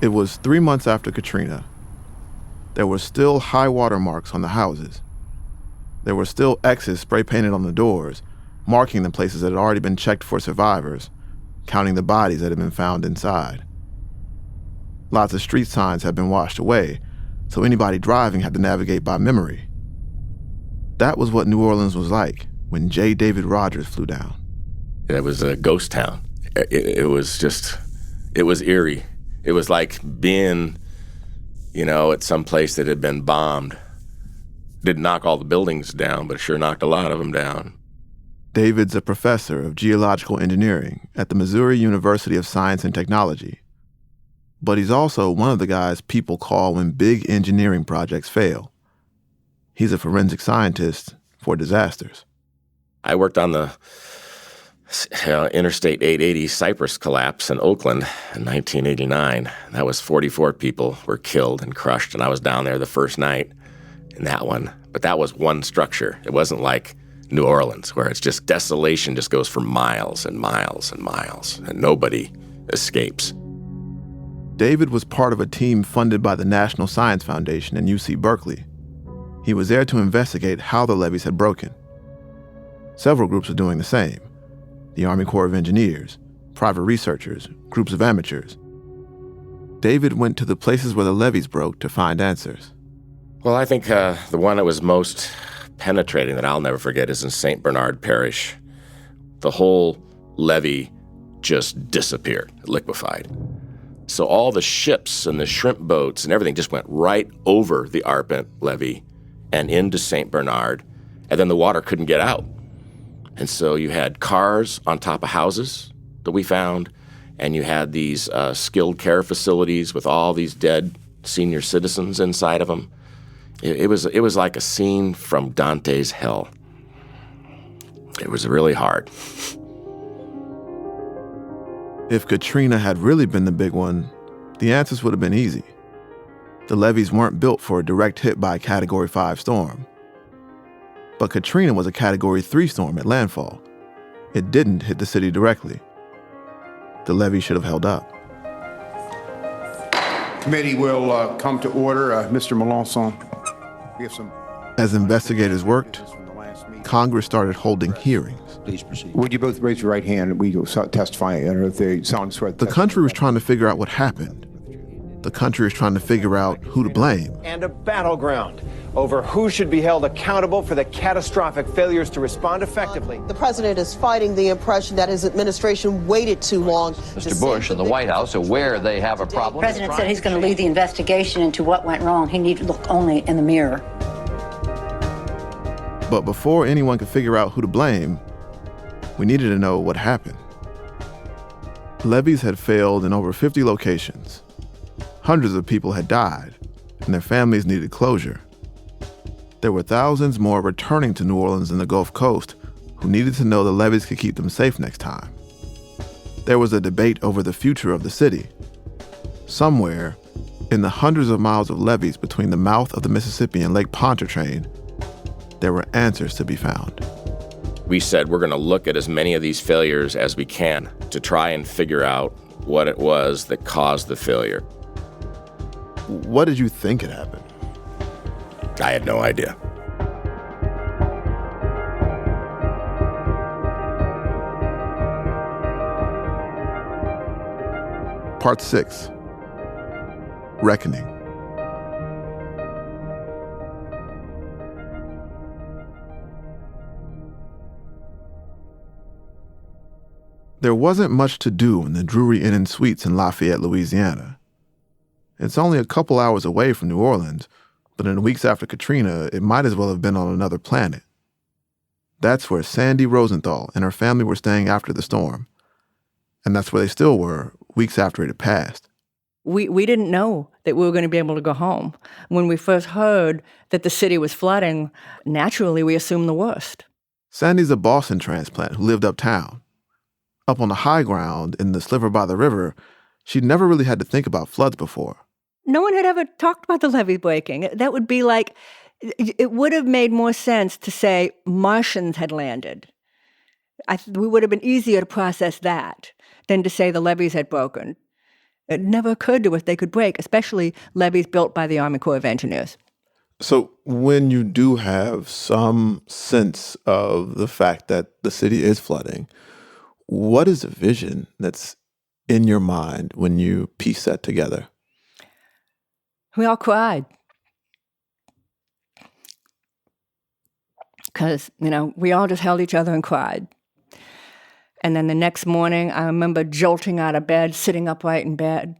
It was 3 months after Katrina. There were still high water marks on the houses. There were still X's spray painted on the doors, marking the places that had already been checked for survivors, counting the bodies that had been found inside. Lots of street signs had been washed away, so anybody driving had to navigate by memory. That was what New Orleans was like when J. David Rogers flew down. It was a ghost town. It was eerie. It was like being, at some place that had been bombed. Didn't knock all the buildings down, but it sure knocked a lot of them down. David's a professor of geological engineering at the Missouri University of Science and Technology. But he's also one of the guys people call when big engineering projects fail. He's a forensic scientist for disasters. I worked on the Interstate 880 Cypress collapse in Oakland in 1989. That was 44 people were killed and crushed, and I was down there the first night in that one. But that was one structure. It wasn't like New Orleans, where it's just desolation just goes for miles and miles and miles, and nobody escapes. David was part of a team funded by the National Science Foundation and UC Berkeley. He was there to investigate how the levees had broken. Several groups were doing the same. The Army Corps of Engineers, private researchers, groups of amateurs. David went to the places where the levees broke to find answers. Well, I think the one that was most penetrating that I'll never forget is in St. Bernard Parish. The whole levee just disappeared, liquefied. So all the ships and the shrimp boats and everything just went right over the Arpent levee and into St. Bernard, and then the water couldn't get out. And so you had cars on top of houses that we found, and you had these skilled care facilities with all these dead senior citizens inside of them. It was like a scene from Dante's Hell. It was really hard. If Katrina had really been the big one, the answers would have been easy. The levees weren't built for a direct hit by a Category 5 storm. But Katrina was a Category 3 storm at landfall. It didn't hit the city directly. The levee should have held up. Committee will come to order. Mr. Melanson, we have some... As investigators worked, Congress started holding hearings. Please proceed. Would you both raise your right hand? We will testify. I don't know if they sound swear. The country was trying to figure out what happened. The country was trying to figure out who to blame. And a battleground over who should be held accountable for the catastrophic failures to respond effectively. The president is fighting the impression that his administration waited too long. Mr. Bush and the White House, aware they have a problem. The president said he's going to lead the investigation into what went wrong. He needs to look only in the mirror. But before anyone could figure out who to blame, we needed to know what happened. Levees had failed in over 50 locations. Hundreds of people had died, and their families needed closure. There were thousands more returning to New Orleans and the Gulf Coast who needed to know the levees could keep them safe next time. There was a debate over the future of the city. Somewhere, in the hundreds of miles of levees between the mouth of the Mississippi and Lake Pontchartrain, there were answers to be found. We said we're going to look at as many of these failures as we can to try and figure out what it was that caused the failure. What did you think had happened? I had no idea. Part 6. Reckoning. There wasn't much to do in the Drury Inn and Suites in Lafayette, Louisiana. It's only a couple hours away from New Orleans, but in the weeks after Katrina, it might as well have been on another planet. That's where Sandy Rosenthal and her family were staying after the storm. And that's where they still were weeks after it had passed. We didn't know that we were going to be able to go home. When we first heard that the city was flooding, naturally we assumed the worst. Sandy's a Boston transplant who lived uptown. Up on the high ground in the sliver by the river, she'd never really had to think about floods before. No one had ever talked about the levee breaking. That would be like, it would have made more sense to say Martians had landed. We would have been easier to process that than to say the levees had broken. It never occurred to us they could break, especially levees built by the Army Corps of Engineers. So when you do have some sense of the fact that the city is flooding, what is the vision that's in your mind when you piece that together? We all cried. Because, we all just held each other and cried. And then the next morning, I remember jolting out of bed, sitting upright in bed,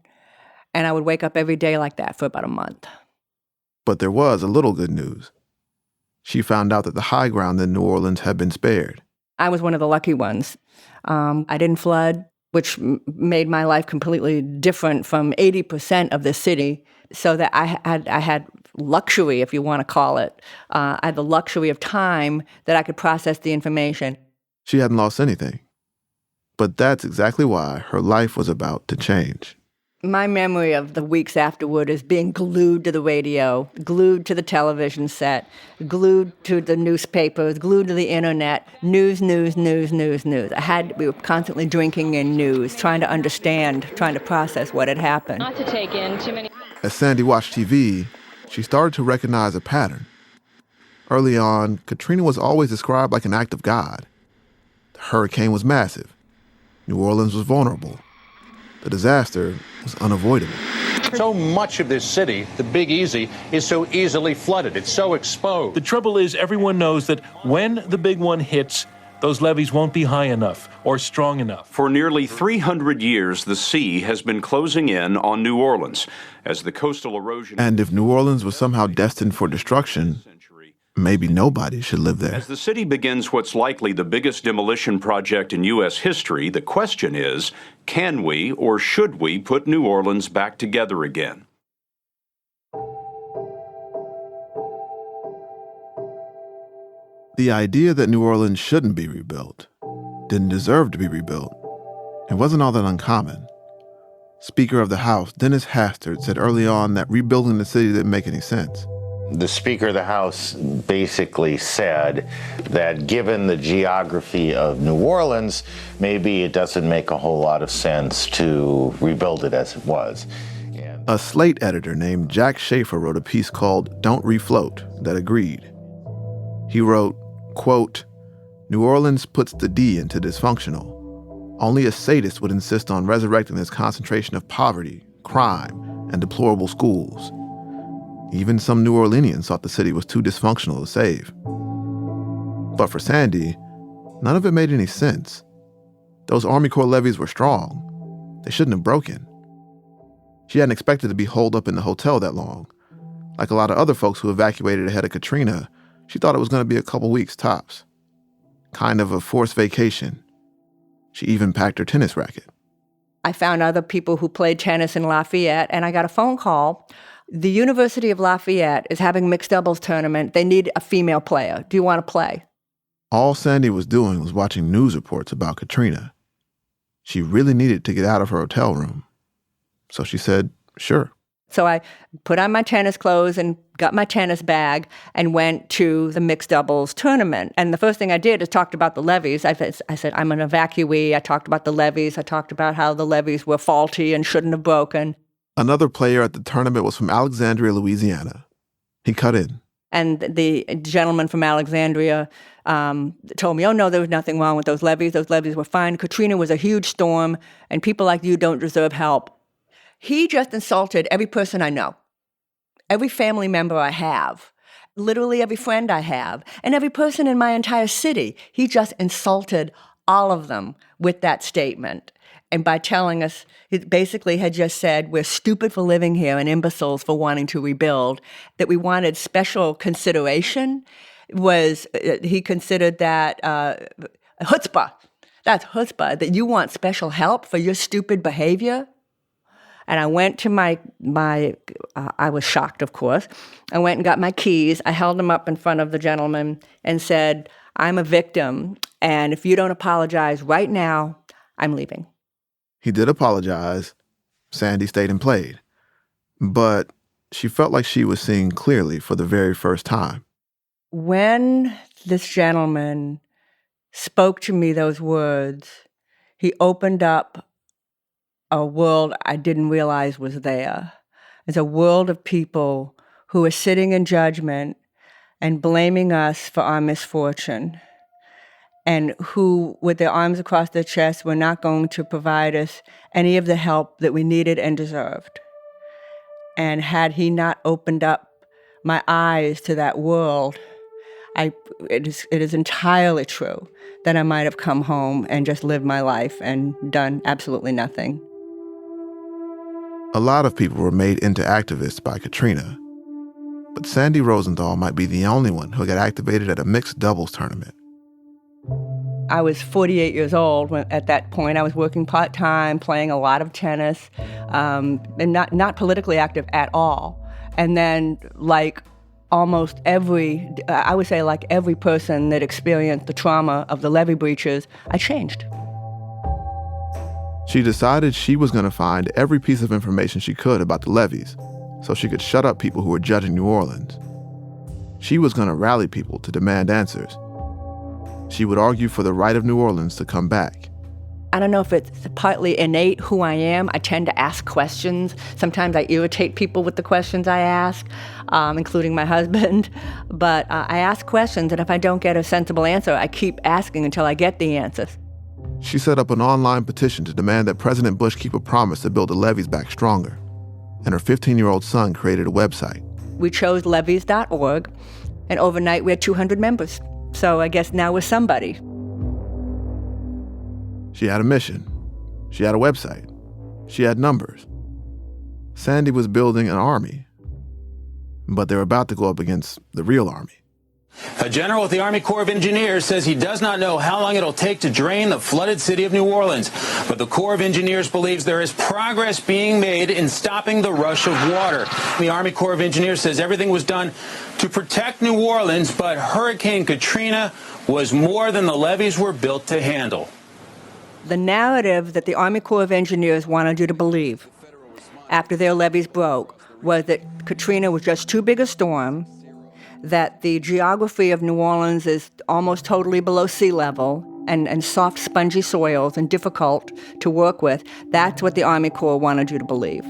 and I would wake up every day like that for about a month. But there was a little good news. She found out that the high ground in New Orleans had been spared. I was one of the lucky ones. I didn't flood, which made my life completely different from 80% of the city, so that I had luxury, if you want to call it. I had the luxury of time that I could process the information. She hadn't lost anything. But that's exactly why her life was about to change. My memory of the weeks afterward is being glued to the radio, glued to the television set, glued to the newspapers, glued to the internet, news. We were constantly drinking in news, trying to understand, trying to process what had happened. Not to take in too many. As Sandy watched TV, she started to recognize a pattern. Early on, Katrina was always described like an act of God. The hurricane was massive. New Orleans was vulnerable. The disaster was unavoidable. So much of this city, the Big Easy, is so easily flooded. It's so exposed. The trouble is everyone knows that when the big one hits, those levees won't be high enough or strong enough. For nearly 300 years, the sea has been closing in on New Orleans as the coastal erosion... And if New Orleans was somehow destined for destruction, maybe nobody should live there. As the city begins what's likely the biggest demolition project in U.S. history, the question is, can we or should we put New Orleans back together again? The idea that New Orleans shouldn't be rebuilt, didn't deserve to be rebuilt, it wasn't all that uncommon. Speaker of the House, Dennis Hastert, said early on that rebuilding the city didn't make any sense. The Speaker of the House basically said that given the geography of New Orleans, maybe it doesn't make a whole lot of sense to rebuild it as it was. A Slate editor named Jack Schaefer wrote a piece called Don't Refloat that agreed. He wrote, quote, New Orleans puts the D into dysfunctional. Only a sadist would insist on resurrecting this concentration of poverty, crime, and deplorable schools. Even some New Orleanians thought the city was too dysfunctional to save. But for Sandy, none of it made any sense. Those Army Corps levees were strong. They shouldn't have broken. She hadn't expected to be holed up in the hotel that long. Like a lot of other folks who evacuated ahead of Katrina, she thought it was going to be a couple weeks tops. Kind of a forced vacation. She even packed her tennis racket. I found other people who played tennis in Lafayette, and I got a phone call. The University of Lafayette is having a mixed doubles tournament. They need a female player. Do you want to play? All Sandy was doing was watching news reports about Katrina. She really needed to get out of her hotel room. So she said, sure. So I put on my tennis clothes and got my tennis bag and went to the mixed doubles tournament. And the first thing I did is talked about the levees. I said, I'm an evacuee. I talked about the levees. I talked about how the levees were faulty and shouldn't have broken. Another player at the tournament was from Alexandria, Louisiana. He cut in. And the gentleman from Alexandria told me, oh, no, there was nothing wrong with those levees. Those levees were fine. Katrina was a huge storm, and people like you don't deserve help. He just insulted every person I know, every family member I have, literally every friend I have, and every person in my entire city. He just insulted all of them with that statement. And by telling us, he basically had just said, we're stupid for living here and imbeciles for wanting to rebuild, that we wanted special consideration. He considered that chutzpah. That's chutzpah, that you want special help for your stupid behavior. And I went to I was shocked, of course. I went and got my keys. I held them up in front of the gentleman and said, I'm a victim, and if you don't apologize right now, I'm leaving. He did apologize. Sandy stayed and played. But she felt like she was seeing clearly for the very first time. When this gentleman spoke to me those words, he opened up a world I didn't realize was there. It's a world of people who are sitting in judgment and blaming us for our misfortune, and who, with their arms across their chest, were not going to provide us any of the help that we needed and deserved. And had he not opened up my eyes to that world, it is entirely true that I might have come home and just lived my life and done absolutely nothing. A lot of people were made into activists by Katrina, but Sandy Rosenthal might be the only one who got activated at a mixed doubles tournament. I was 48 years old at that point. I was working part-time, playing a lot of tennis, and not politically active at all. And then, like almost every person that experienced the trauma of the levee breaches, I changed. She decided she was going to find every piece of information she could about the levees so she could shut up people who were judging New Orleans. She was going to rally people to demand answers. She would argue for the right of New Orleans to come back. I don't know if it's partly innate who I am. I tend to ask questions. Sometimes I irritate people with the questions I ask, including my husband. But I ask questions, and if I don't get a sensible answer, I keep asking until I get the answers. She set up an online petition to demand that President Bush keep a promise to build the levees back stronger. And her 15-year-old son created a website. We chose levees.org, and overnight we had 200 members. So I guess now we're somebody. She had a mission. She had a website. She had numbers. Sandy was building an army. But they're about to go up against the real army. A general with the Army Corps of Engineers says he does not know how long it'll take to drain the flooded city of New Orleans. But the Corps of Engineers believes there is progress being made in stopping the rush of water. The Army Corps of Engineers says everything was done to protect New Orleans, but Hurricane Katrina was more than the levees were built to handle. The narrative that the Army Corps of Engineers wanted you to believe after their levees broke was that Katrina was just too big a storm, that the geography of New Orleans is almost totally below sea level and soft, spongy soils and difficult to work with. That's what the Army Corps wanted you to believe.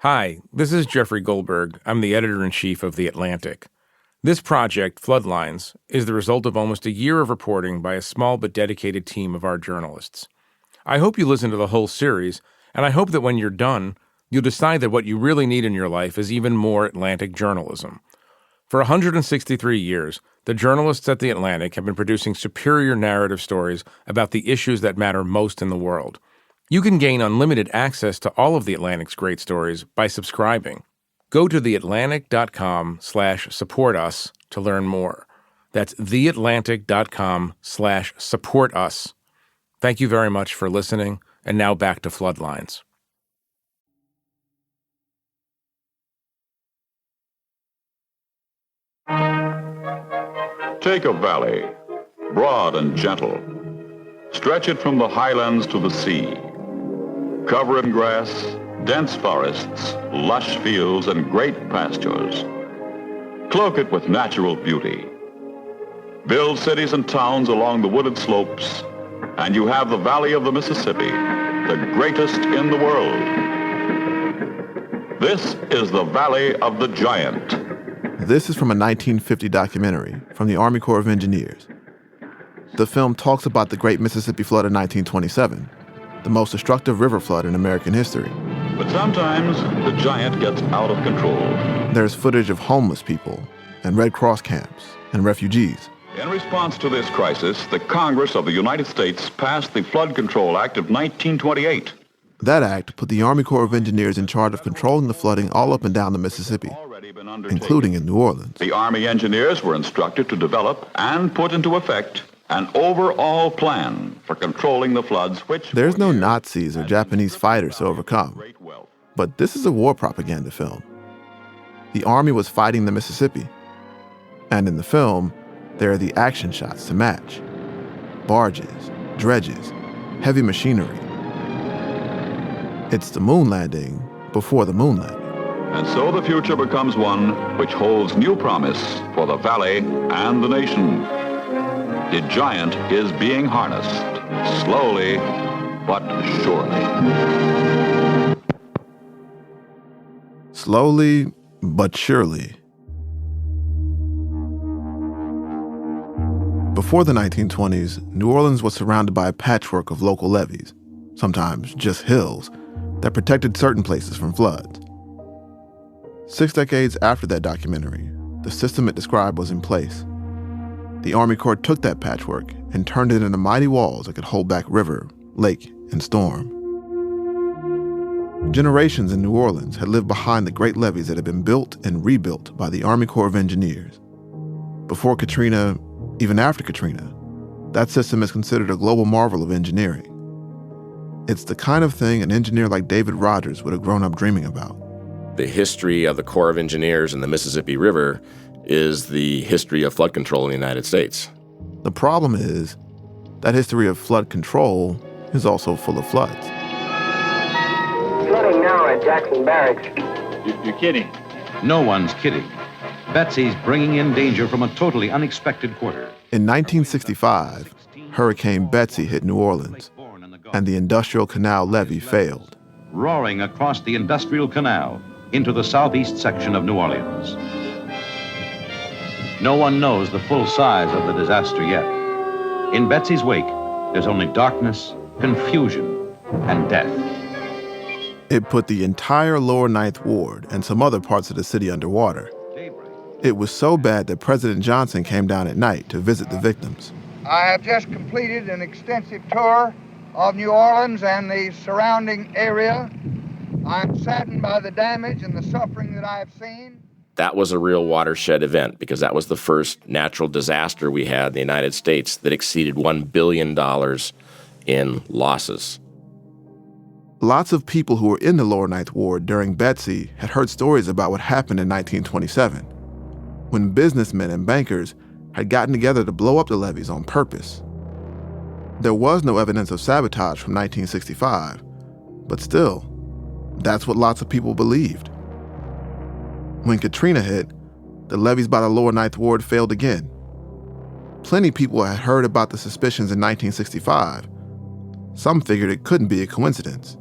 Hi, this is Jeffrey Goldberg. I'm the editor-in-chief of The Atlantic. This project, Floodlines, is the result of almost a year of reporting by a small but dedicated team of our journalists. I hope you listen to the whole series, and I hope that when you're done, you'll decide that what you really need in your life is even more Atlantic journalism. For 163 years, the journalists at The Atlantic have been producing superior narrative stories about the issues that matter most in the world. You can gain unlimited access to all of The Atlantic's great stories by subscribing. Go to theatlantic.com/support us to learn more. That's theatlantic.com/support us. Thank you very much for listening, and now back to Floodlines. Take a valley, broad and gentle. Stretch it from the highlands to the sea. Cover it in grass, dense forests, lush fields, and great pastures. Cloak it with natural beauty. Build cities and towns along the wooded slopes, and you have the Valley of the Mississippi, the greatest in the world. This is the Valley of the Giant. This is from a 1950 documentary from the Army Corps of Engineers. The film talks about the Great Mississippi Flood of 1927, the most destructive river flood in American history. But sometimes the giant gets out of control. There's footage of homeless people and Red Cross camps and refugees. In response to this crisis, the Congress of the United States passed the Flood Control Act of 1928. That act put the Army Corps of Engineers in charge of controlling the flooding all up and down the Mississippi, including in New Orleans. The Army engineers were instructed to develop and put into effect an overall plan for controlling the floods, which... There's no Nazis or Japanese fighters to overcome. But this is a war propaganda film. The Army was fighting the Mississippi. And in the film, there are the action shots to match. Barges, dredges, heavy machinery. It's the moon landing before the moon landing. And so the future becomes one which holds new promise for the valley and the nation. The giant is being harnessed, slowly but surely. Slowly but surely. Before the 1920s, New Orleans was surrounded by a patchwork of local levees, sometimes just hills, that protected certain places from floods. 6 decades after that documentary, the system it described was in place. The Army Corps took that patchwork and turned it into mighty walls that could hold back river, lake, and storm. Generations in New Orleans had lived behind the great levees that had been built and rebuilt by the Army Corps of Engineers. Before Katrina, even after Katrina, that system is considered a global marvel of engineering. It's the kind of thing an engineer like David Rogers would have grown up dreaming about. The history of the Corps of Engineers and the Mississippi River is the history of flood control in the United States. The problem is that history of flood control is also full of floods. Flooding now at Jackson Barracks. You're kidding. No one's kidding. Betsy's bringing in danger from a totally unexpected quarter. In 1965, Hurricane Betsy hit New Orleans, and the Industrial Canal levee failed. Roaring across the Industrial Canal into the southeast section of New Orleans. No one knows the full size of the disaster yet. In Betsy's wake, there's only darkness, confusion, and death. It put the entire lower Ninth Ward and some other parts of the city underwater. It was so bad that President Johnson came down at night to visit the victims. I have just completed an extensive tour of New Orleans and the surrounding area. I'm saddened by the damage and the suffering that I have seen. That was a real watershed event because that was the first natural disaster we had in the United States that exceeded $1 billion in losses. Lots of people who were in the lower Ninth Ward during Betsy had heard stories about what happened in 1927, when businessmen and bankers had gotten together to blow up the levees on purpose. There was no evidence of sabotage from 1965, but still, that's what lots of people believed. When Katrina hit, the levees by the lower Ninth Ward failed again. Plenty of people had heard about the suspicions in 1965. Some figured it couldn't be a coincidence.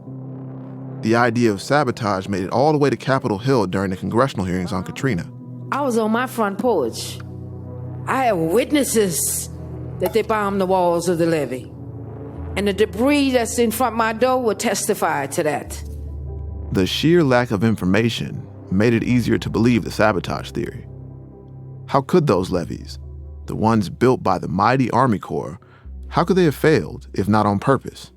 The idea of sabotage made it all the way to Capitol Hill during the congressional hearings on Katrina. I was on my front porch. I have witnesses that they bombed the walls of the levee. And the debris that's in front of my door will testify to that. The sheer lack of information made it easier to believe the sabotage theory. How could those levees, the ones built by the mighty Army Corps, how could they have failed if not on purpose?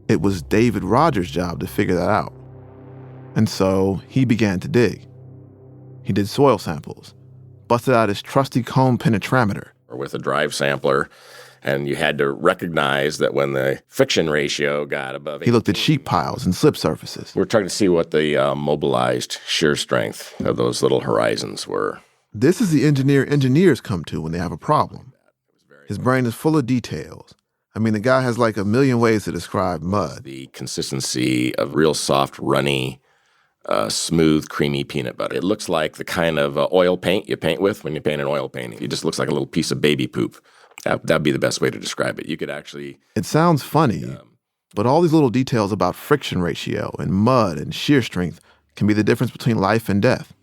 It was David Rogers' job to figure that out. And so he began to dig. He did soil samples, busted out his trusty comb penetrometer. Or with a drive sampler, and you had to recognize that when the friction ratio got above 18, he looked at sheet piles and slip surfaces. We're trying to see what the mobilized shear strength of those little horizons were. This is the engineers come to when they have a problem. His brain is full of details. I mean, the guy has like a million ways to describe mud. The consistency of real soft, runny, smooth, creamy peanut butter. It looks like the kind of oil paint you paint with when you paint an oil painting. It just looks like a little piece of baby poop. That'd be the best way to describe it. You could actually... It sounds funny, but all these little details about friction ratio and mud and shear strength can be the difference between life and death.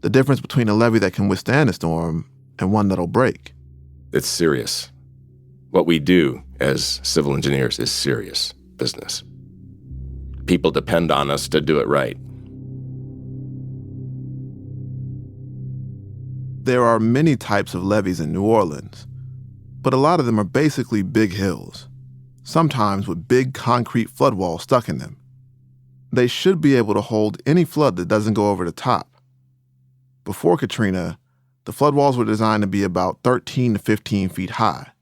The difference between a levee that can withstand a storm and one that'll break. It's serious. What we do as civil engineers is serious business. People depend on us to do it right. There are many types of levees in New Orleans, but a lot of them are basically big hills, sometimes with big concrete flood walls stuck in them. They should be able to hold any flood that doesn't go over the top. Before Katrina, the flood walls were designed to be about 13 to 15 feet high.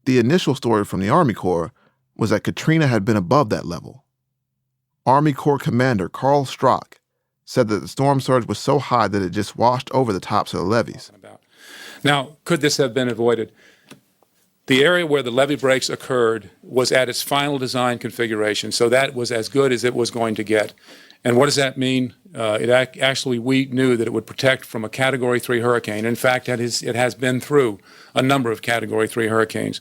The initial story from the Army Corps was that Katrina had been above that level. Army Corps Commander Carl Strock said that the storm surge was so high that it just washed over the tops of the levees. Now, could this have been avoided? The area where the levee breaks occurred was at its final design configuration, so that was as good as it was going to get. And what does that mean? Actually, we knew that it would protect from a Category 3 hurricane. In fact, it has been through a number of Category 3 hurricanes.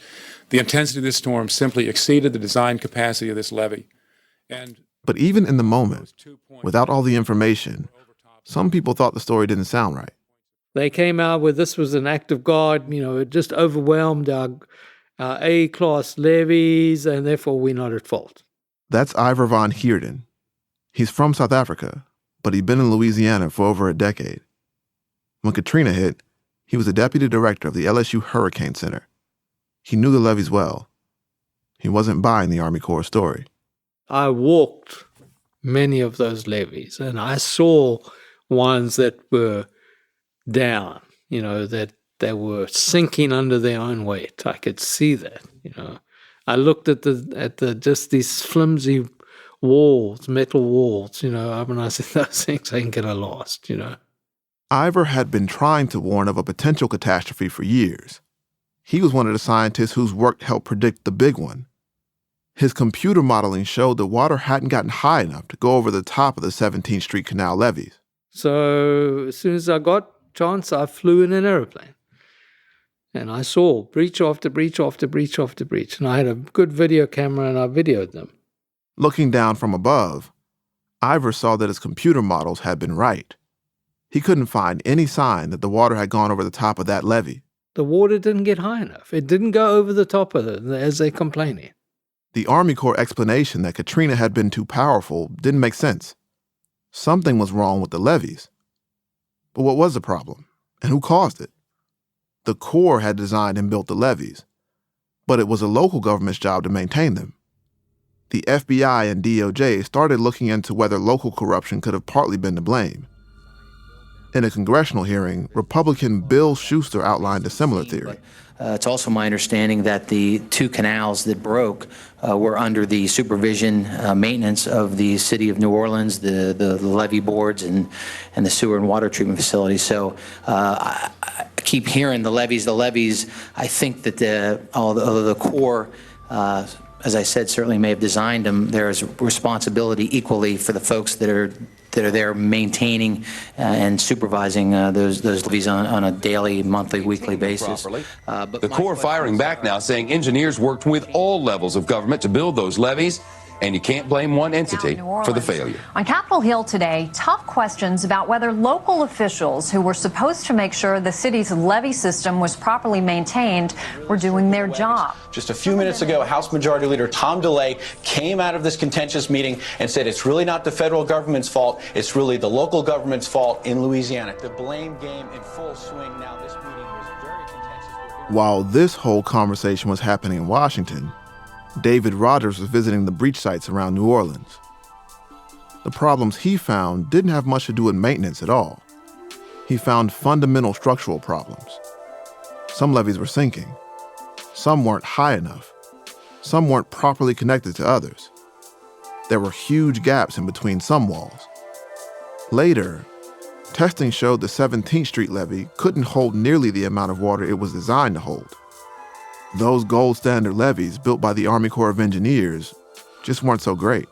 The intensity of this storm simply exceeded the design capacity of this levee. But even in the moment, without all the information, some people thought the story didn't sound right. They came out with this was an act of God, it just overwhelmed our A-class levees, and therefore we're not at fault. That's Ivor Van Heerden. He's from South Africa, but he'd been in Louisiana for over a decade. When Katrina hit, he was the deputy director of the LSU Hurricane Center. He knew the levees well. He wasn't buying the Army Corps story. I walked many of those levees, and I saw ones that were down, that they were sinking under their own weight. I could see that, I looked at the just these flimsy walls, metal walls, and I said, those things ain't gonna last, Ivor had been trying to warn of a potential catastrophe for years. He was one of the scientists whose work helped predict the big one. His computer modeling showed the water hadn't gotten high enough to go over the top of the 17th Street Canal levees. So as soon as I got chance, I flew in an airplane. And I saw breach after breach after breach after breach. And I had a good video camera and I videoed them. Looking down from above, Ivor saw that his computer models had been right. He couldn't find any sign that the water had gone over the top of that levee. The water didn't get high enough. It didn't go over the top of it, as they're complaining. The Army Corps explanation that Katrina had been too powerful didn't make sense. Something was wrong with the levees. But what was the problem? And who caused it? The Corps had designed and built the levees, but it was a local government's job to maintain them. The FBI and DOJ started looking into whether local corruption could have partly been to blame. In a congressional hearing, Republican Bill Schuster outlined a similar theory. It's also my understanding that the two canals that broke were under the supervision, maintenance of the city of New Orleans, the levee boards, and the sewer and water treatment facilities. So I keep hearing the levees. I think that although the Corps, as I said, certainly may have designed them, there is responsibility equally for the folks that are there maintaining and supervising those levees on a daily, monthly, weekly basis. But the Corps firing back now, saying engineers worked with all levels of government to build those levees, and you can't blame one entity for the failure. On Capitol Hill today, tough questions about whether local officials who were supposed to make sure the city's levee system was properly maintained were doing their job. Just a few minutes ago, House Majority Leader Tom DeLay came out of this contentious meeting and said it's really not the federal government's fault, it's really the local government's fault in Louisiana. The blame game in full swing now. This meeting was very contentious. While this whole conversation was happening in Washington, David Rogers was visiting the breach sites around New Orleans. The problems he found didn't have much to do with maintenance at all. He found fundamental structural problems. Some levees were sinking. Some weren't high enough. Some weren't properly connected to others. There were huge gaps in between some walls. Later, testing showed the 17th Street levee couldn't hold nearly the amount of water it was designed to hold. Those gold standard levees built by the Army Corps of Engineers just weren't so great.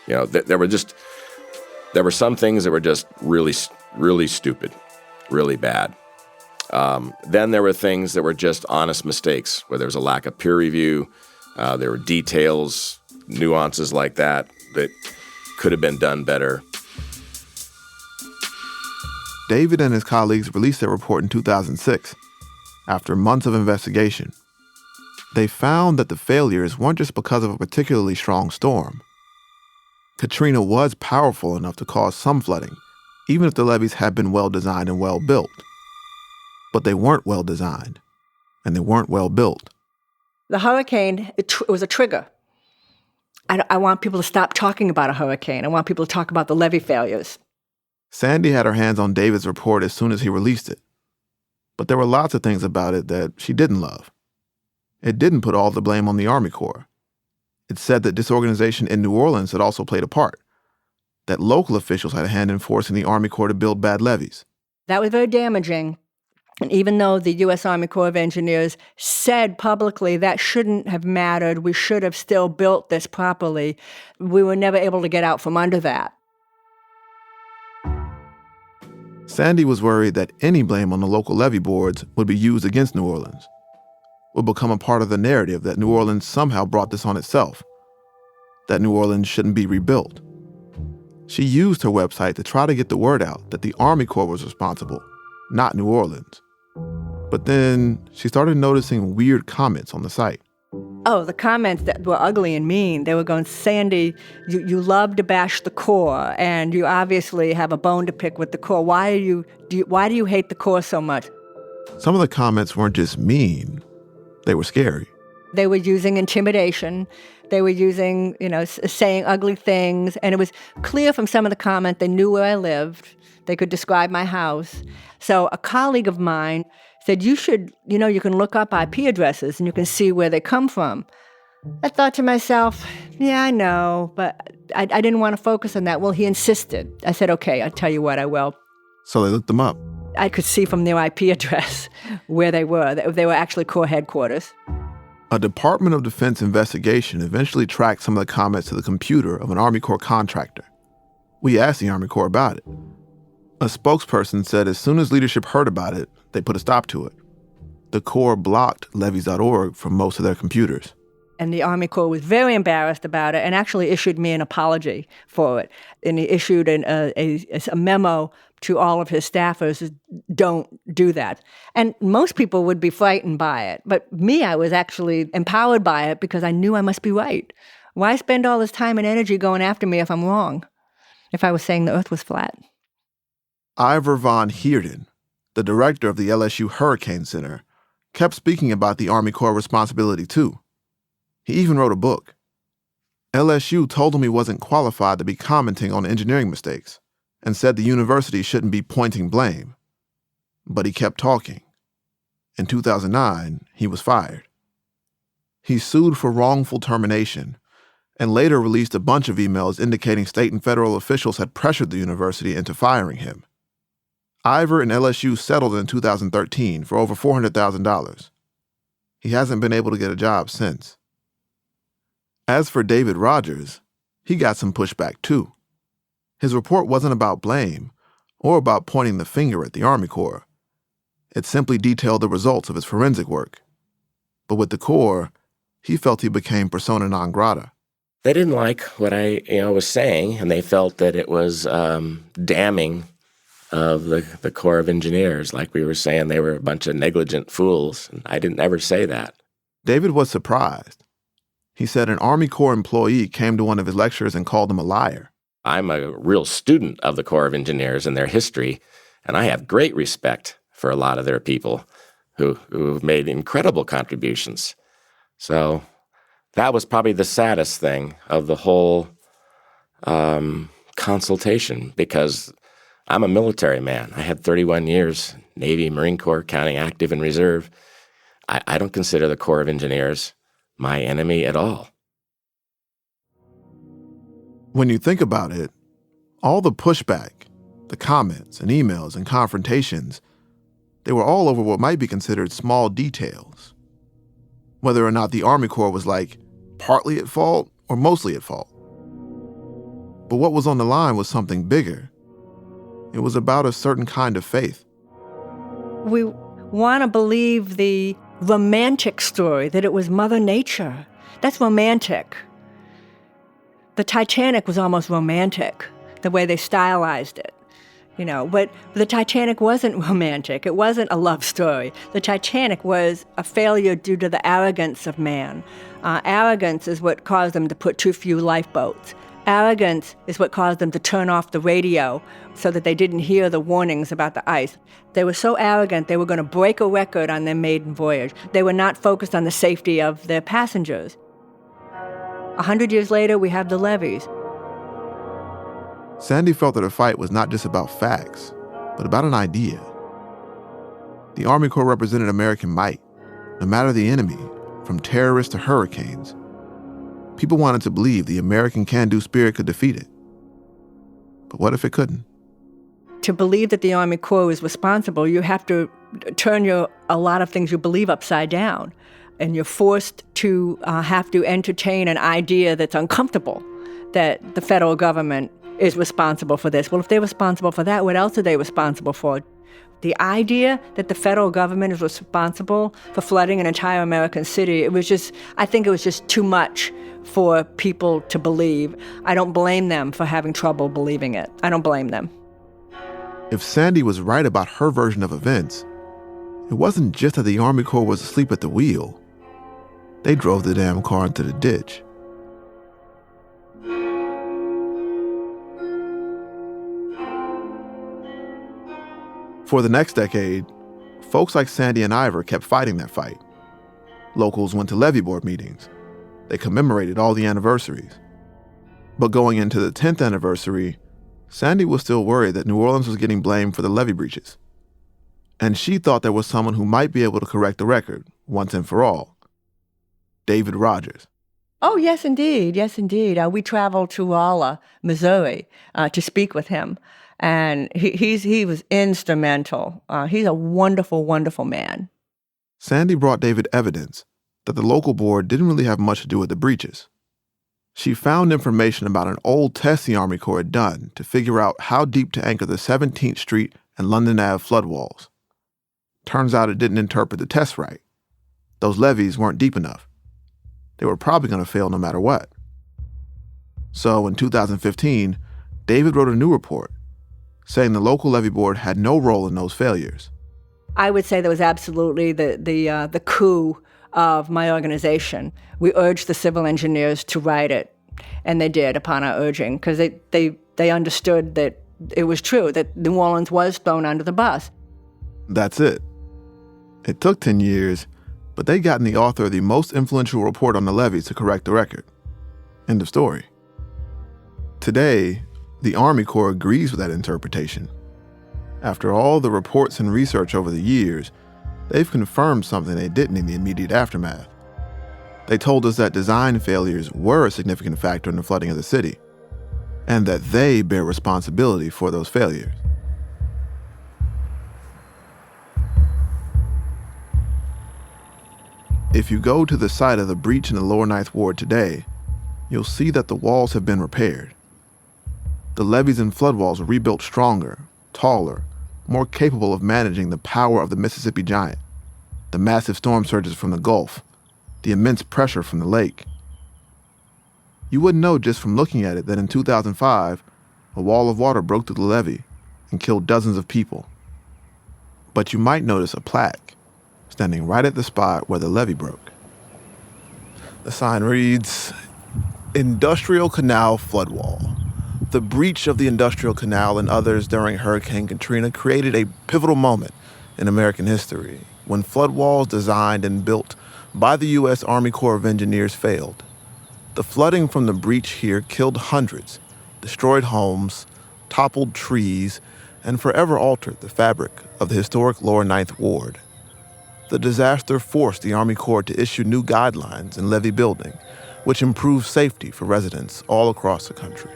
There were some things that were just really, really stupid, really bad. Then there were things that were just honest mistakes, where there was a lack of peer review. There were details, nuances like that could have been done better. David and his colleagues released their report in 2006, after months of investigation. They found that the failures weren't just because of a particularly strong storm. Katrina was powerful enough to cause some flooding, even if the levees had been well designed and well built. But they weren't well designed, and they weren't well built. The hurricane, it was a trigger. I want people to stop talking about a hurricane. I want people to talk about the levee failures. Sandy had her hands on David's report as soon as he released it. But there were lots of things about it that she didn't love. It didn't put all the blame on the Army Corps. It said that disorganization in New Orleans had also played a part, that local officials had a hand in forcing the Army Corps to build bad levees. That was very damaging. And even though the U.S. Army Corps of Engineers said publicly that shouldn't have mattered, we should have still built this properly, we were never able to get out from under that. Sandy was worried that any blame on the local levee boards would be used against New Orleans, would become a part of the narrative that New Orleans somehow brought this on itself, that New Orleans shouldn't be rebuilt. She used her website to try to get the word out that the Army Corps was responsible, not New Orleans. But then she started noticing weird comments on the site. Oh, the comments that were ugly and mean. They were going, Sandy, you love to bash the Corps, and you obviously have a bone to pick with the Corps. Why do you hate the Corps so much? Some of the comments weren't just mean, they were scary. They were using intimidation. They were using, saying ugly things. And it was clear from some of the comments they knew where I lived. They could describe my house. So a colleague of mine said, you should, you can look up IP addresses and you can see where they come from. I thought to myself, yeah, I know, but I didn't want to focus on that. Well, he insisted. I said, okay, I'll tell you what, I will. So they looked them up. I could see from their IP address where they were. They were actually Corps headquarters. A Department of Defense investigation eventually tracked some of the comments to the computer of an Army Corps contractor. We asked the Army Corps about it. A spokesperson said as soon as leadership heard about it, they put a stop to it. The Corps blocked levees.org from most of their computers. And the Army Corps was very embarrassed about it and actually issued me an apology for it. And he issued a memo to all of his staffers, don't do that. And most people would be frightened by it. But me, I was actually empowered by it because I knew I must be right. Why spend all this time and energy going after me if I'm wrong? If I was saying the earth was flat? Ivor Von Heerden, the director of the LSU Hurricane Center, kept speaking about the Army Corps' responsibility too. He even wrote a book. LSU told him he wasn't qualified to be commenting on engineering mistakes and said the university shouldn't be pointing blame. But he kept talking. In 2009, he was fired. He sued for wrongful termination and later released a bunch of emails indicating state and federal officials had pressured the university into firing him. Ivor and LSU settled in 2013 for over $400,000. He hasn't been able to get a job since. As for David Rogers, he got some pushback too. His report wasn't about blame or about pointing the finger at the Army Corps. It simply detailed the results of his forensic work. But with the Corps, he felt he became persona non grata. They didn't like what I was saying, and they felt that it was damning of the Corps of Engineers. Like we were saying, they were a bunch of negligent fools, and I didn't ever say that. David was surprised. He said an Army Corps employee came to one of his lectures and called him a liar. I'm a real student of the Corps of Engineers and their history, and I have great respect for a lot of their people who've made incredible contributions. So that was probably the saddest thing of the whole consultation, because I'm a military man. I had 31 years, Navy, Marine Corps, counting active and reserve. I don't consider the Corps of Engineers my enemy at all. When you think about it, all the pushback, the comments and emails and confrontations, they were all over what might be considered small details. Whether or not the Army Corps was partly at fault or mostly at fault. But what was on the line was something bigger. It was about a certain kind of faith. We want to believe the romantic story, that it was Mother Nature. That's romantic. The Titanic was almost romantic, the way they stylized it. But the Titanic wasn't romantic. It wasn't a love story. The Titanic was a failure due to the arrogance of man. Arrogance is what caused them to put too few lifeboats. Arrogance is what caused them to turn off the radio so that they didn't hear the warnings about the ice. They were so arrogant they were going to break a record on their maiden voyage. They were not focused on the safety of their passengers. 100 years later, we have the levees. Sandy felt that a fight was not just about facts, but about an idea. The Army Corps represented American might, no matter the enemy, from terrorists to hurricanes. People wanted to believe the American can-do spirit could defeat it. But what if it couldn't? To believe that the Army Corps is responsible, you have to turn a lot of things you believe upside down. And you're forced to have to entertain an idea that's uncomfortable, that the federal government is responsible for this. Well, if they're responsible for that, what else are they responsible for? The idea that the federal government is responsible for flooding an entire American city, I think it was just too much for people to believe. I don't blame them for having trouble believing it. I don't blame them. If Sandy was right about her version of events, it wasn't just that the Army Corps was asleep at the wheel. They drove the damn car into the ditch. For the next decade, folks like Sandy and Ivor kept fighting that fight. Locals went to levee board meetings. They commemorated all the anniversaries. But going into the 10th anniversary, Sandy was still worried that New Orleans was getting blamed for the levee breaches. And she thought there was someone who might be able to correct the record, once and for all. David Rogers. Oh, yes, indeed. Yes, indeed. We traveled to Rolla, Missouri, to speak with him. And he was instrumental. He's a wonderful, wonderful man. Sandy brought David evidence that the local board didn't really have much to do with the breaches. She found information about an old test the Army Corps had done to figure out how deep to anchor the 17th Street and London Ave flood walls. Turns out it didn't interpret the test right. Those levees weren't deep enough. They were probably going to fail no matter what. So in 2015, David wrote a new report saying the local levee board had no role in those failures. I would say that was absolutely the coup of my organization. We urged the civil engineers to write it, and they did upon our urging, because they understood that it was true, that New Orleans was thrown under the bus. That's it. It took 10 years, but they'd gotten the author of the most influential report on the levees to correct the record. End of story. Today, the Army Corps agrees with that interpretation. After all the reports and research over the years, they've confirmed something they didn't in the immediate aftermath. They told us that design failures were a significant factor in the flooding of the city, and that they bear responsibility for those failures. If you go to the site of the breach in the Lower Ninth Ward today, you'll see that the walls have been repaired. The levees and flood walls were rebuilt stronger, taller, more capable of managing the power of the Mississippi Giant, the massive storm surges from the Gulf, the immense pressure from the lake. You wouldn't know just from looking at it that in 2005, a wall of water broke through the levee and killed dozens of people. But you might notice a plaque standing right at the spot where the levee broke. The sign reads, Industrial Canal Flood Wall. The breach of the Industrial Canal and others during Hurricane Katrina created a pivotal moment in American history when flood walls designed and built by the U.S. Army Corps of Engineers failed. The flooding from the breach here killed hundreds, destroyed homes, toppled trees, and forever altered the fabric of the historic Lower Ninth Ward. The disaster forced the Army Corps to issue new guidelines in levee building, which improved safety for residents all across the country.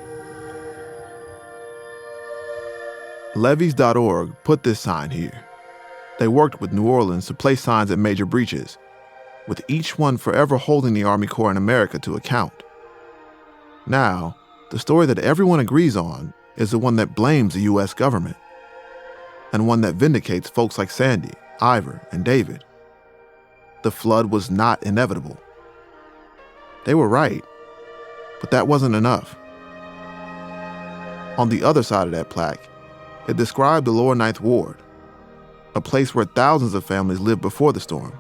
Levees.org put this sign here. They worked with New Orleans to place signs at major breaches, with each one forever holding the Army Corps in America to account. Now, the story that everyone agrees on is the one that blames the U.S. government, and one that vindicates folks like Sandy, Ivor, and David. The flood was not inevitable. They were right, but that wasn't enough. On the other side of that plaque, it described the Lower Ninth Ward, a place where thousands of families lived before the storm,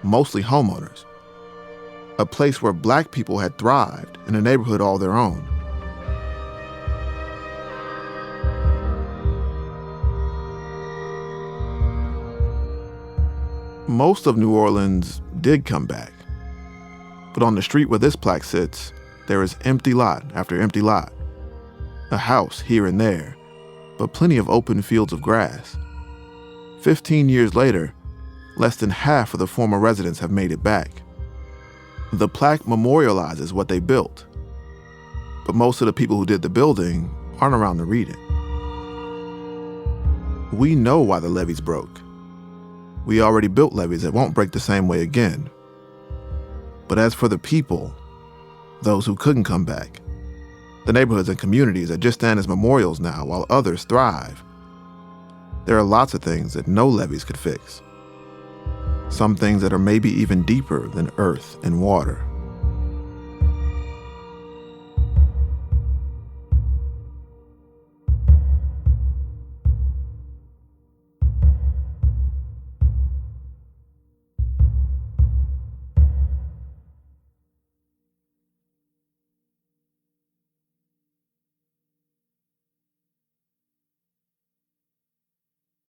mostly homeowners. A place where black people had thrived in a neighborhood all their own. Most of New Orleans did come back. But on the street where this plaque sits, there is empty lot after empty lot. A house here and there, but plenty of open fields of grass. 15 years later, less than half of the former residents have made it back. The plaque memorializes what they built, but most of the people who did the building aren't around to read it. We know why the levees broke. We already built levees that won't break the same way again. But as for the people, those who couldn't come back, the neighborhoods and communities that just stand as memorials now while others thrive, there are lots of things that no levees could fix. Some things that are maybe even deeper than earth and water.